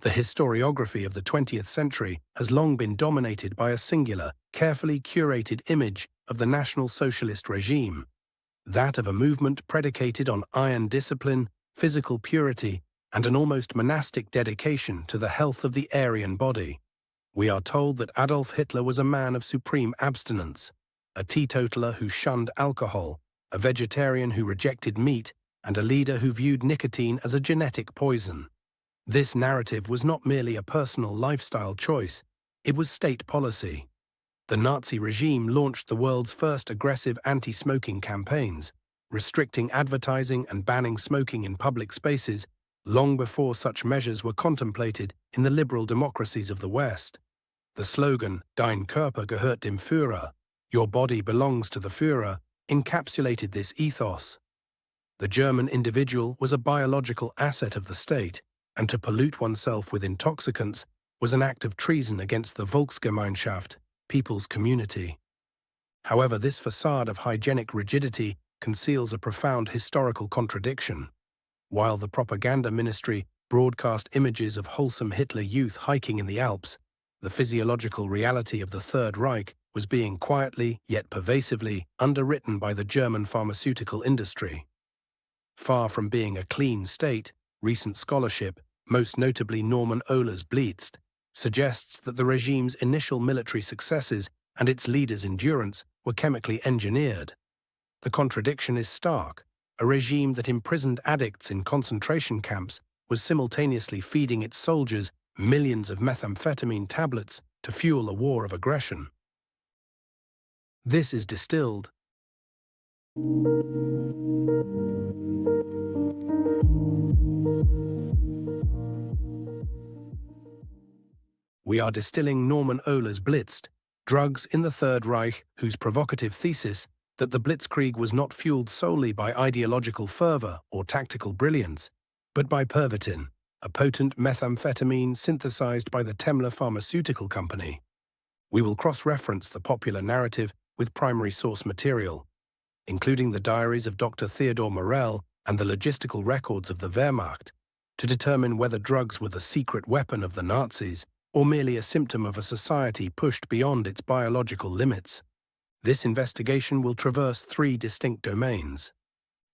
The historiography of the 20th century has long been dominated by a singular, carefully curated image of the National Socialist regime, that of a movement predicated on iron discipline, physical purity, and an almost monastic dedication to the health of the Aryan body. We are told that Adolf Hitler was a man of supreme abstinence, a teetotaler who shunned alcohol, a vegetarian who rejected meat, and a leader who viewed nicotine as a genetic poison. This narrative was not merely a personal lifestyle choice, it was state policy. The Nazi regime launched the world's first aggressive anti-smoking campaigns, restricting advertising and banning smoking in public spaces long before such measures were contemplated in the liberal democracies of the West. The slogan, Dein Körper gehört dem Führer, your body belongs to the Führer, encapsulated this ethos. The German individual was a biological asset of the state, and to pollute oneself with intoxicants was an act of treason against the Volksgemeinschaft, people's community. However, this facade of hygienic rigidity conceals a profound historical contradiction. While the propaganda ministry broadcast images of wholesome Hitler youth hiking in the Alps, the physiological reality of the Third Reich was being quietly, yet pervasively, underwritten by the German pharmaceutical industry. Far from being a clean state, recent scholarship, most notably Norman Ohler's Blitzed, suggests that the regime's initial military successes and its leaders' endurance were chemically engineered. The contradiction is stark. A regime that imprisoned addicts in concentration camps was simultaneously feeding its soldiers millions of methamphetamine tablets to fuel a war of aggression. This is Distilled. We are distilling Norman Ohler's Blitzed, Drugs in the Third Reich, whose provocative thesis that the Blitzkrieg was not fueled solely by ideological fervor or tactical brilliance, but by Pervitin, a potent methamphetamine synthesized by the Temler Pharmaceutical Company. We will cross-reference the popular narrative with primary source material, including the diaries of Dr. Theodor Morell and the logistical records of the Wehrmacht, to determine whether drugs were the secret weapon of the Nazis or merely a symptom of a society pushed beyond its biological limits. This investigation will traverse three distinct domains: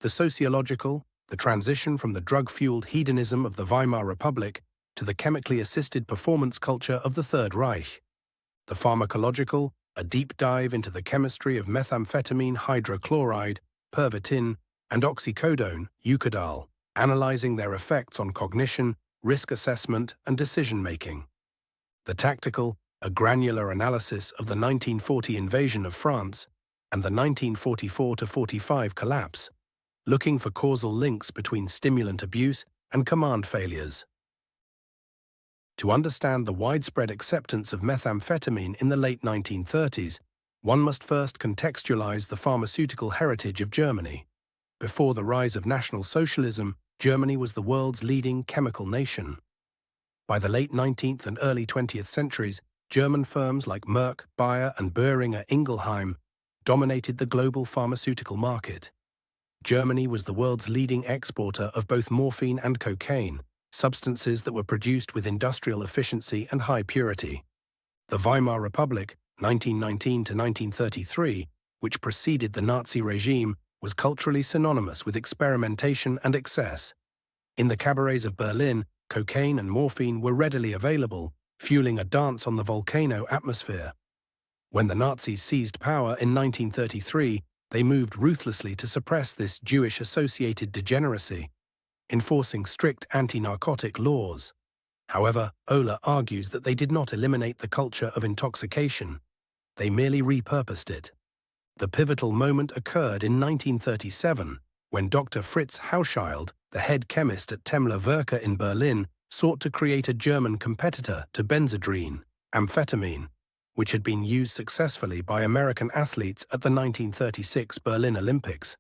the sociological, the transition from the drug-fueled hedonism of the Weimar Republic to the chemically assisted performance culture of the Third Reich; the pharmacological, a deep dive into the chemistry of methamphetamine hydrochloride, Pervitin, and oxycodone, Eucadal, analyzing their effects on cognition, risk assessment, and decision-making; the tactical, a granular analysis of the 1940 invasion of France and the 1944-45 collapse, looking for causal links between stimulant abuse and command failures. To understand the widespread acceptance of methamphetamine in the late 1930s, one must first contextualize the pharmaceutical heritage of Germany. Before the rise of National Socialism, Germany was the world's leading chemical nation. By the late 19th and early 20th centuries, German firms like Merck, Bayer, and Boehringer Ingelheim dominated the global pharmaceutical market. Germany was the world's leading exporter of both morphine and cocaine, substances that were produced with industrial efficiency and high purity. The Weimar Republic, 1919 to 1933, which preceded the Nazi regime, was culturally synonymous with experimentation and excess. In the cabarets of Berlin, cocaine and morphine were readily available, fueling a dance on the volcano atmosphere. When the Nazis seized power in 1933, they moved ruthlessly to suppress this Jewish-associated degeneracy, enforcing strict anti-narcotic laws. However, Ohler argues that they did not eliminate the culture of intoxication. They merely repurposed it. The pivotal moment occurred in 1937, when Dr. Fritz Hauschild, the head chemist at Temler Werke in Berlin, sought to create a German competitor to benzodrine, amphetamine, which had been used successfully by American athletes at the 1936 Berlin Olympics.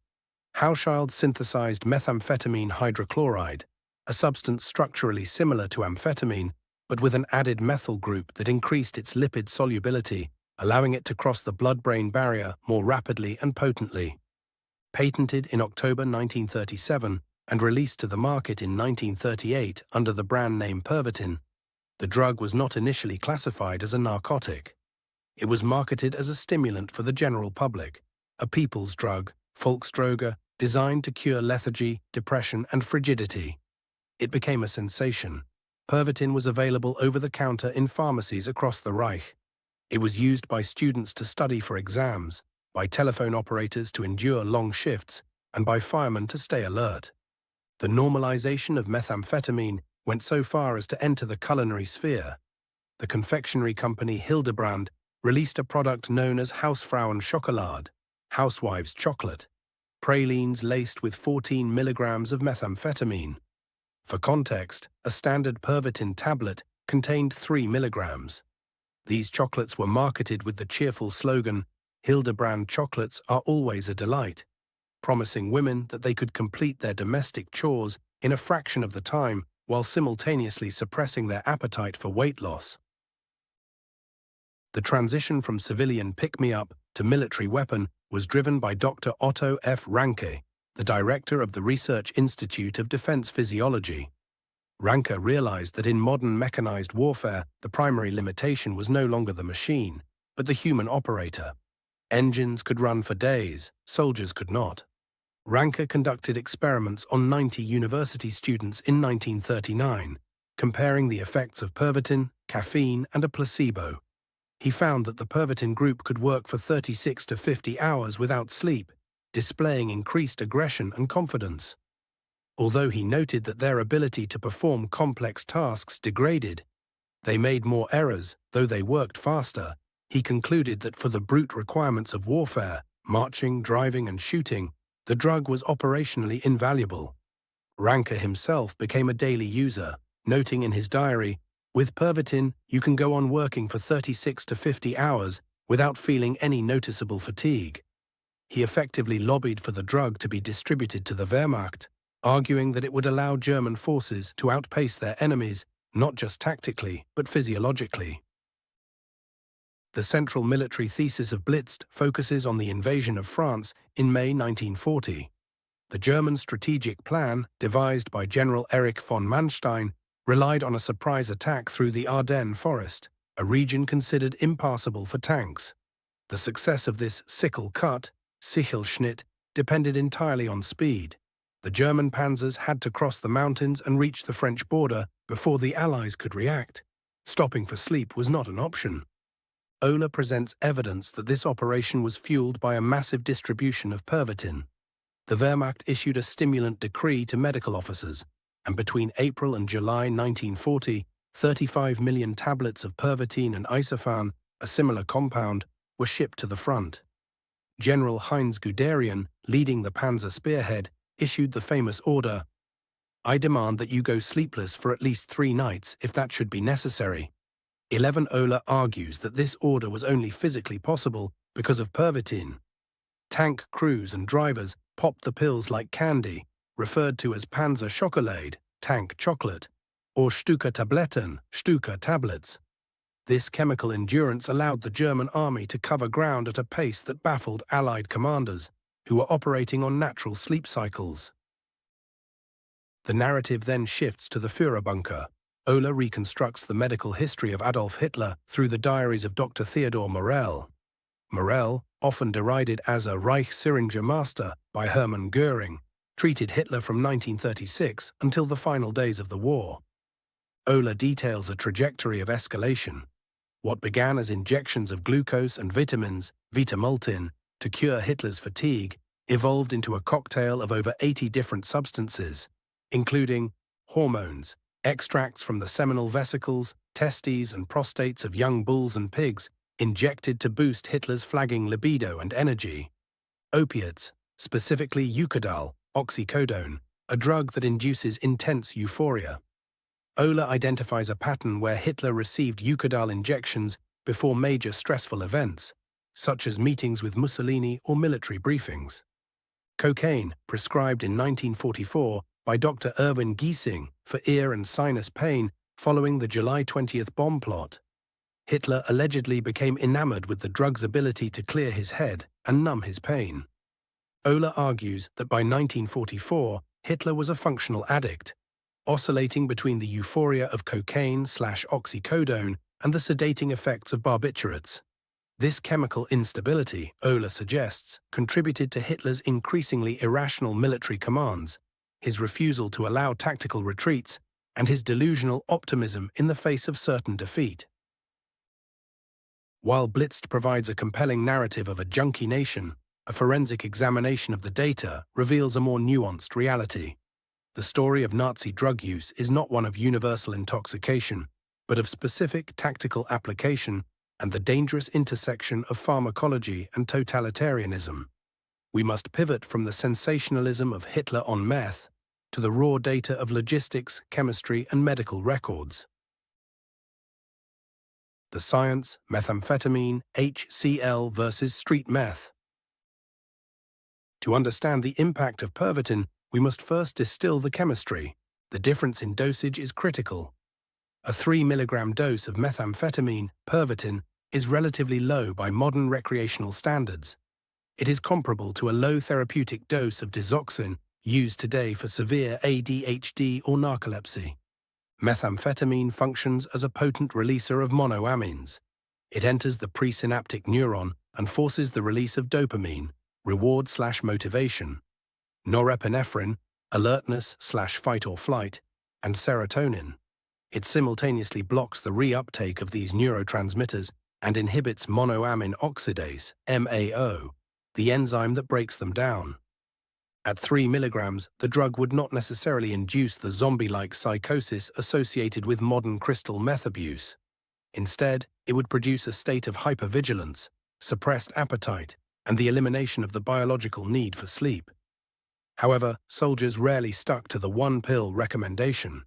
Hauschild synthesized methamphetamine hydrochloride, a substance structurally similar to amphetamine, but with an added methyl group that increased its lipid solubility, allowing it to cross the blood-brain barrier more rapidly and potently. Patented in October 1937 and released to the market in 1938 under the brand name Pervitin, The drug was not initially classified as a narcotic. It was marketed as a stimulant for the general public, a people's drug, Volksdroge, designed to cure lethargy, depression, and frigidity. It became a sensation. Pervitin was available over the counter in pharmacies across the Reich. It was used by students to study for exams, by telephone operators to endure long shifts, and by firemen to stay alert. The normalization of methamphetamine went so far as to enter the culinary sphere. The confectionery company Hildebrand released a product known as Hausfrauen Schokolade, housewives' chocolate, pralines laced with 14 milligrams of methamphetamine. For context, a standard Pervitin tablet contained 3 milligrams. These chocolates were marketed with the cheerful slogan, "Hildebrand chocolates are always a delight," promising women that they could complete their domestic chores in a fraction of the time while simultaneously suppressing their appetite for weight loss. The transition from civilian pick-me-up to military weapon was driven by Dr. Otto F. Ranke, the director of the Research Institute of Defense Physiology. Ranke realized that in modern mechanized warfare, the primary limitation was no longer the machine, but the human operator. Engines could run for days, soldiers could not. Ranke conducted experiments on 90 university students in 1939, comparing the effects of Pervitin, caffeine, and a placebo. He found that the Pervitin group could work for 36 to 50 hours without sleep, displaying increased aggression and confidence. Although he noted that their ability to perform complex tasks degraded, they made more errors, though they worked faster. He concluded that for the brute requirements of warfare, marching, driving, and shooting, the drug was operationally invaluable. Ranke himself became a daily user, noting in his diary, "With Pervitin, you can go on working for 36 to 50 hours without feeling any noticeable fatigue." He effectively lobbied for the drug to be distributed to the Wehrmacht, arguing that it would allow German forces to outpace their enemies, not just tactically, but physiologically. The central military thesis of Blitzed focuses on the invasion of France in May 1940. The German strategic plan, devised by General Erich von Manstein, relied on a surprise attack through the Ardennes forest, a region considered impassable for tanks. The success of this sickle cut, Sichelschnitt, depended entirely on speed. The German panzers had to cross the mountains and reach the French border before the Allies could react. Stopping for sleep was not an option. Ohler presents evidence that this operation was fueled by a massive distribution of Pervitin. The Wehrmacht issued a stimulant decree to medical officers, and between April and July 1940, 35 million tablets of Pervitin and isophane, a similar compound, were shipped to the front. General Heinz Guderian, leading the Panzer Spearhead, issued the famous order, "I demand that you go sleepless for at least 3 nights if that should be necessary." Ohler argues that this order was only physically possible because of Pervitin. Tank crews and drivers popped the pills like candy, referred to as Panzer Schokolade, tank chocolate, or Stuka Tabletten, Stuka tablets. This chemical endurance allowed the German army to cover ground at a pace that baffled Allied commanders, who were operating on natural sleep cycles. The narrative then shifts to the Führerbunker. Ohler reconstructs the medical history of Adolf Hitler through the diaries of Dr. Theodor Morell. Morell, often derided as a Reich Syringer master by Hermann Göring, treated Hitler from 1936 until the final days of the war. Ohler details a trajectory of escalation. What began as injections of glucose and vitamins, Vitamultin, to cure Hitler's fatigue, evolved into a cocktail of over 80 different substances, including hormones, extracts from the seminal vesicles, testes, and prostates of young bulls and pigs, injected to boost Hitler's flagging libido and energy. Opiates, specifically Eucadal, oxycodone, a drug that induces intense euphoria. Ohler identifies a pattern where Hitler received Eucadal injections before major stressful events, such as meetings with Mussolini or military briefings. Cocaine, prescribed in 1944 by Dr. Erwin Giesing for ear and sinus pain following the July 20th bomb plot. Hitler allegedly became enamored with the drug's ability to clear his head and numb his pain. Ohler argues that by 1944, Hitler was a functional addict. oscillating between the euphoria of cocaine/oxycodone and the sedating effects of barbiturates. This chemical instability, Ohler suggests, contributed to Hitler's increasingly irrational military commands, his refusal to allow tactical retreats, and his delusional optimism in the face of certain defeat. While Blitzed provides a compelling narrative of a junkie nation, a forensic examination of the data reveals a more nuanced reality. The story of Nazi drug use is not one of universal intoxication, but of specific tactical application and the dangerous intersection of pharmacology and totalitarianism. We must pivot from the sensationalism of Hitler on meth to the raw data of logistics, chemistry, and medical records. The science, methamphetamine, HCl versus street meth. To understand the impact of Pervitin, we must first distill the chemistry. The difference in dosage is critical. A 3 mg dose of methamphetamine, Pervitin, is relatively low by modern recreational standards. It is comparable to a low therapeutic dose of digoxin used today for severe ADHD or narcolepsy. Methamphetamine functions as a potent releaser of monoamines. It enters the presynaptic neuron and forces the release of dopamine, reward/motivation, norepinephrine, alertness/fight or flight, and serotonin. It simultaneously blocks the reuptake of these neurotransmitters and inhibits monoamine oxidase, MAO, the enzyme that breaks them down. At 3 mg, the drug would not necessarily induce the zombie-like psychosis associated with modern crystal meth abuse. Instead, it would produce a state of hypervigilance, suppressed appetite, and the elimination of the biological need for sleep. However, soldiers rarely stuck to the one-pill recommendation.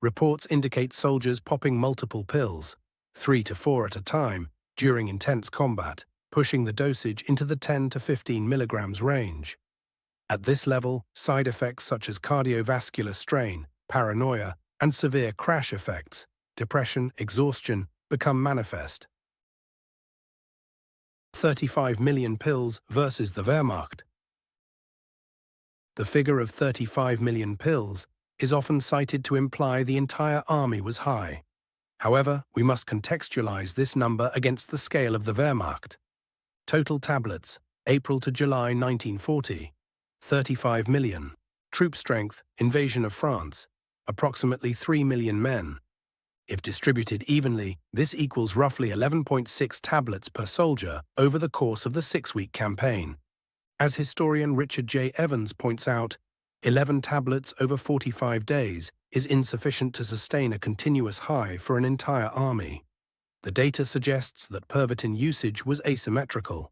Reports indicate soldiers popping multiple pills, 3 to 4 at a time, during intense combat, pushing the dosage into the 10 to 15 mg range. At this level, side effects such as cardiovascular strain, paranoia, and severe crash effects, depression, exhaustion, become manifest. 35 million pills versus the Wehrmacht. The figure of 35 million pills is often cited to imply the entire army was high. However, we must contextualize this number against the scale of the Wehrmacht. Total tablets, April to July 1940, 35 million. Troop strength, invasion of France, approximately 3 million men. If distributed evenly, this equals roughly 11.6 tablets per soldier over the course of the 6-week campaign. As historian Richard J. Evans points out, 11 tablets over 45 days is insufficient to sustain a continuous high for an entire army. The data suggests that Pervitin usage was asymmetrical.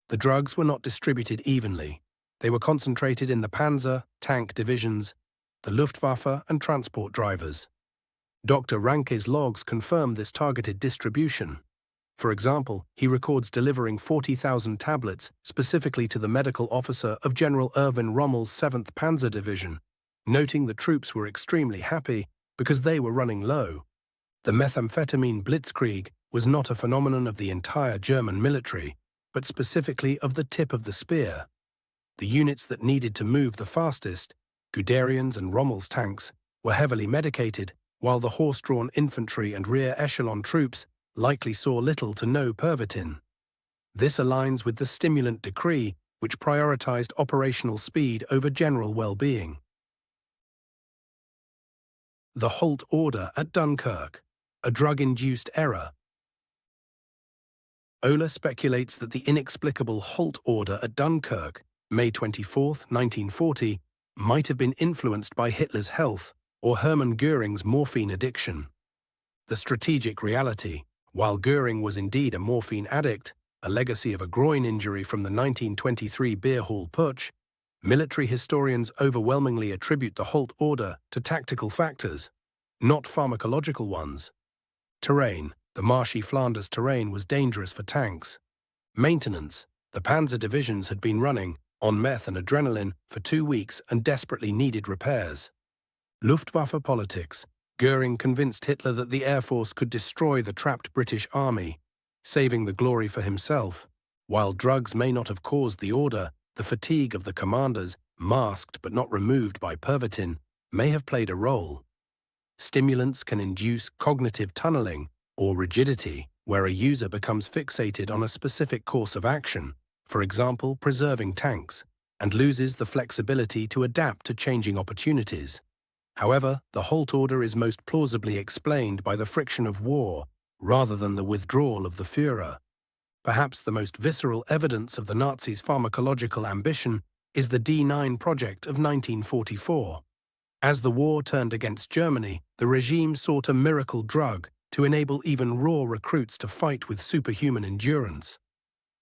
The drugs were not distributed evenly. They were concentrated in the Panzer, tank divisions, the Luftwaffe, and transport drivers. Dr. Ranke's logs confirm this targeted distribution. For example, he records delivering 40,000 tablets specifically to the medical officer of General Erwin Rommel's 7th Panzer Division, noting the troops were extremely happy because they were running low. The Methamphetamine Blitzkrieg was not a phenomenon of the entire German military, but specifically of the tip of the spear. The units that needed to move the fastest, Guderian's and Rommel's tanks, were heavily medicated, while the horse-drawn infantry and rear echelon troops likely saw little to no Pervitin. This aligns with the stimulant decree, which prioritized operational speed over general well-being. The Halt Order at Dunkirk, a drug-induced error. Ohler speculates that the inexplicable Halt Order at Dunkirk, May 24, 1940, might have been influenced by Hitler's health or Hermann Göring's morphine addiction. The strategic reality: while Göring was indeed a morphine addict, a legacy of a groin injury from the 1923 beer hall putsch, military historians overwhelmingly attribute the Halt Order to tactical factors, not pharmacological ones. Terrain: the marshy Flanders terrain was dangerous for tanks. Maintenance: the Panzer divisions had been running, on meth and adrenaline, for 2 weeks and desperately needed repairs. Luftwaffe politics: Göring convinced Hitler that the Air Force could destroy the trapped British Army, saving the glory for himself. While drugs may not have caused the order, the fatigue of the commanders, masked but not removed by Pervitin, may have played a role. Stimulants can induce cognitive tunneling or rigidity, where a user becomes fixated on a specific course of action, for example, preserving tanks, and loses the flexibility to adapt to changing opportunities. However, the halt order is most plausibly explained by the friction of war rather than the withdrawal of the Führer. Perhaps the most visceral evidence of the Nazis' pharmacological ambition is the D9 project of 1944. As the war turned against Germany, the regime sought a miracle drug to enable even raw recruits to fight with superhuman endurance.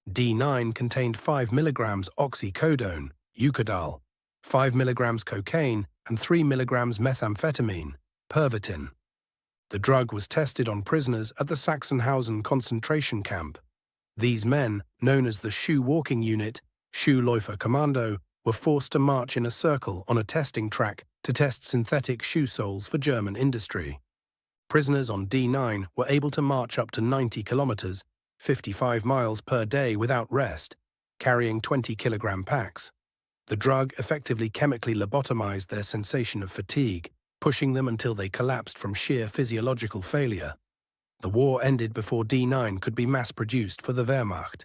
D9 contained 5 mg oxycodone, Eucadal, 5 mg cocaine, and 3 mg methamphetamine, Pervitin. The drug was tested on prisoners at the Sachsenhausen concentration camp. These men, known as the Shoe Walking Unit, Schuhläufer Kommando, were forced to march in a circle on a testing track to test synthetic shoe soles for German industry. Prisoners on D9 were able to march up to 90 kilometers, 55 miles per day without rest, carrying 20-kilogram packs. The drug effectively chemically lobotomized their sensation of fatigue, pushing them until they collapsed from sheer physiological failure. The war ended before D9 could be mass-produced for the Wehrmacht.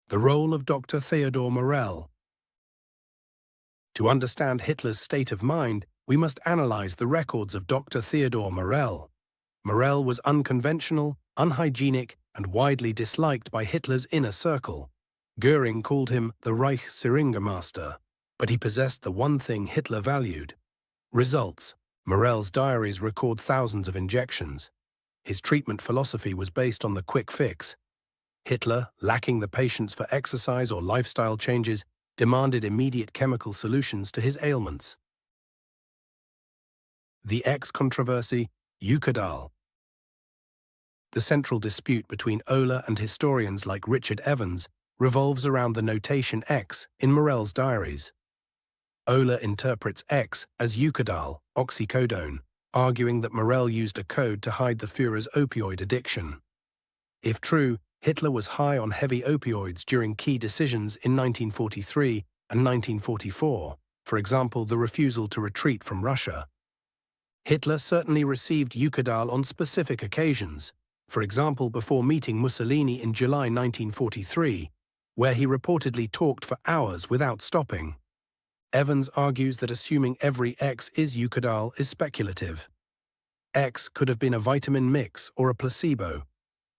The role of Dr. Theodor Morell. To understand Hitler's state of mind, we must analyze the records of Dr. Theodor Morell. Morell was unconventional, unhygienic, and widely disliked by Hitler's inner circle. Göring called him the Reich Syringemaster, but he possessed the one thing Hitler valued: results. Morell's diaries record thousands of injections. His treatment philosophy was based on the quick fix. Hitler, lacking the patience for exercise or lifestyle changes, demanded immediate chemical solutions to his ailments. The X controversy, Eucadal. The central dispute between Ohler and historians like Richard Evans revolves around the notation X in Morell's diaries. Ohler interprets X as Eucadal, oxycodone, arguing that Morell used a code to hide the Führer's opioid addiction. If true, Hitler was high on heavy opioids during key decisions in 1943 and 1944, for example, the refusal to retreat from Russia. Hitler certainly received Eucadal on specific occasions, for example, before meeting Mussolini in July 1943, where he reportedly talked for hours without stopping. Evans argues that assuming every X is Eucadal is speculative. X could have been a vitamin mix or a placebo.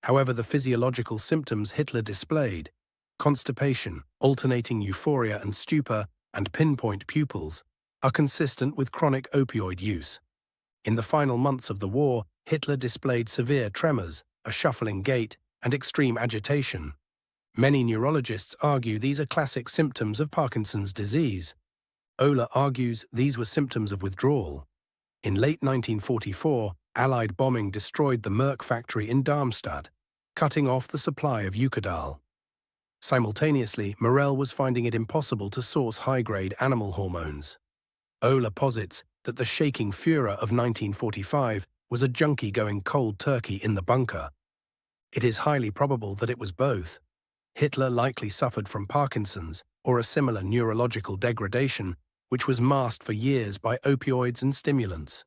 However, the physiological symptoms Hitler displayed, constipation, alternating euphoria and stupor, and pinpoint pupils, are consistent with chronic opioid use. In the final months of the war, Hitler displayed severe tremors, a shuffling gait, and extreme agitation. Many neurologists argue these are classic symptoms of Parkinson's disease. Ohler argues these were symptoms of withdrawal. In late 1944, Allied bombing destroyed the Merck factory in Darmstadt, cutting off the supply of Eucadal. Simultaneously, Morell was finding it impossible to source high-grade animal hormones. Ohler posits that the shaking Führer of 1945 was a junkie going cold turkey in the bunker. It is highly probable that it was both. Hitler likely suffered from Parkinson's or a similar neurological degradation, which was masked for years by opioids and stimulants.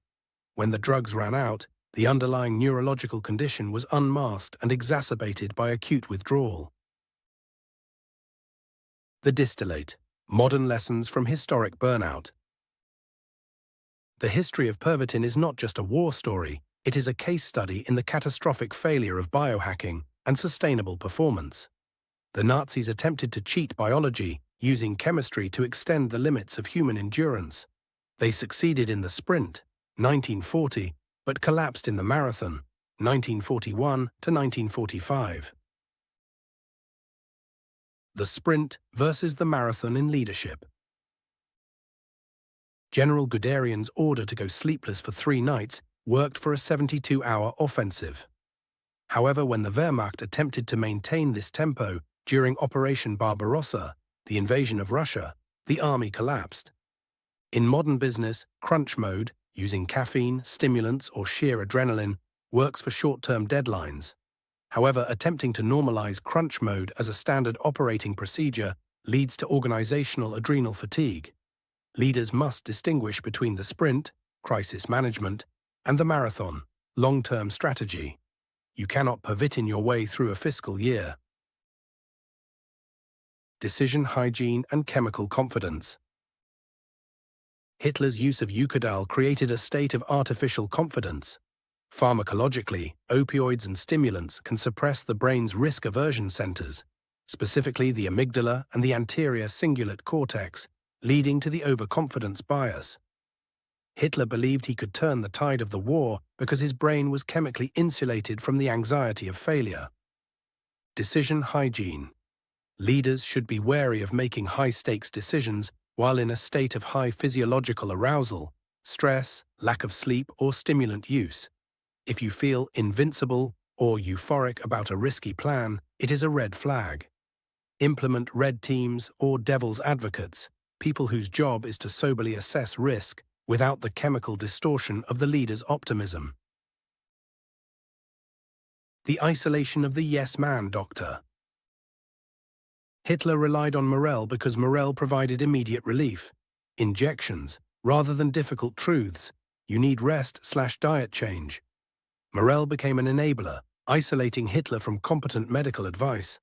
When the drugs ran out, the underlying neurological condition was unmasked and exacerbated by acute withdrawal. The Distillate: Modern Lessons from Historic Burnout. The history of Pervitin is not just a war story, it is a case study in the catastrophic failure of biohacking and sustainable performance. The Nazis attempted to cheat biology, using chemistry to extend the limits of human endurance. They succeeded in the sprint, 1940, but collapsed in the marathon, 1941 to 1945. The sprint versus the marathon in leadership. General Guderian's order to go sleepless for 3 nights worked for a 72-hour offensive. However, when the Wehrmacht attempted to maintain this tempo during Operation Barbarossa, the invasion of Russia, the army collapsed. In modern business, crunch mode, using caffeine, stimulants, or sheer adrenaline, works for short-term deadlines. However, attempting to normalize crunch mode as a standard operating procedure leads to organizational adrenal fatigue. Leaders must distinguish between the sprint, crisis management, and the marathon, long-term strategy. You cannot Pervitin your way through a fiscal year. Decision hygiene and chemical confidence. Hitler's use of Eucadal created a state of artificial confidence. Pharmacologically, opioids and stimulants can suppress the brain's risk aversion centers, specifically the amygdala and the anterior cingulate cortex, leading to the overconfidence bias. Hitler believed he could turn the tide of the war because his brain was chemically insulated from the anxiety of failure. Decision hygiene. Leaders should be wary of making high-stakes decisions while in a state of high physiological arousal, stress, lack of sleep, or stimulant use. If you feel invincible or euphoric about a risky plan, it is a red flag. Implement red teams or devil's advocates, people whose job is to soberly assess risk without the chemical distortion of the leader's optimism. The isolation of the yes-man doctor. Hitler relied on Morell because Morell provided immediate relief. Injections, rather than difficult truths. You need rest/diet change. Morell became an enabler, isolating Hitler from competent medical advice.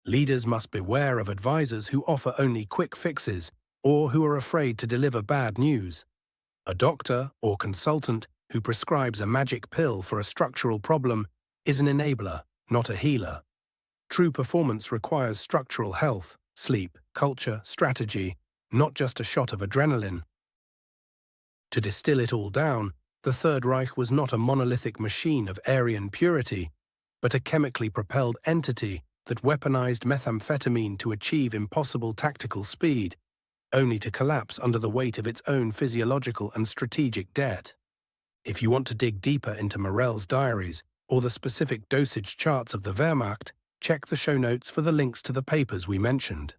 Leaders must beware of advisors who offer only quick fixes or who are afraid to deliver bad news. A doctor or consultant who prescribes a magic pill for a structural problem is an enabler, not a healer. True performance requires structural health, sleep, culture, strategy, not just a shot of adrenaline. To distill it all down, the Third Reich was not a monolithic machine of Aryan purity, but a chemically propelled entity that weaponized methamphetamine to achieve impossible tactical speed, only to collapse under the weight of its own physiological and strategic debt. If you want to dig deeper into Morell's diaries or the specific dosage charts of the Wehrmacht, check the show notes for the links to the papers we mentioned.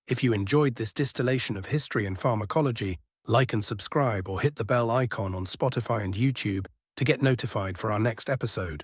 If you enjoyed this distillation of history and pharmacology, like and subscribe or hit the bell icon on Spotify and YouTube to get notified for our next episode.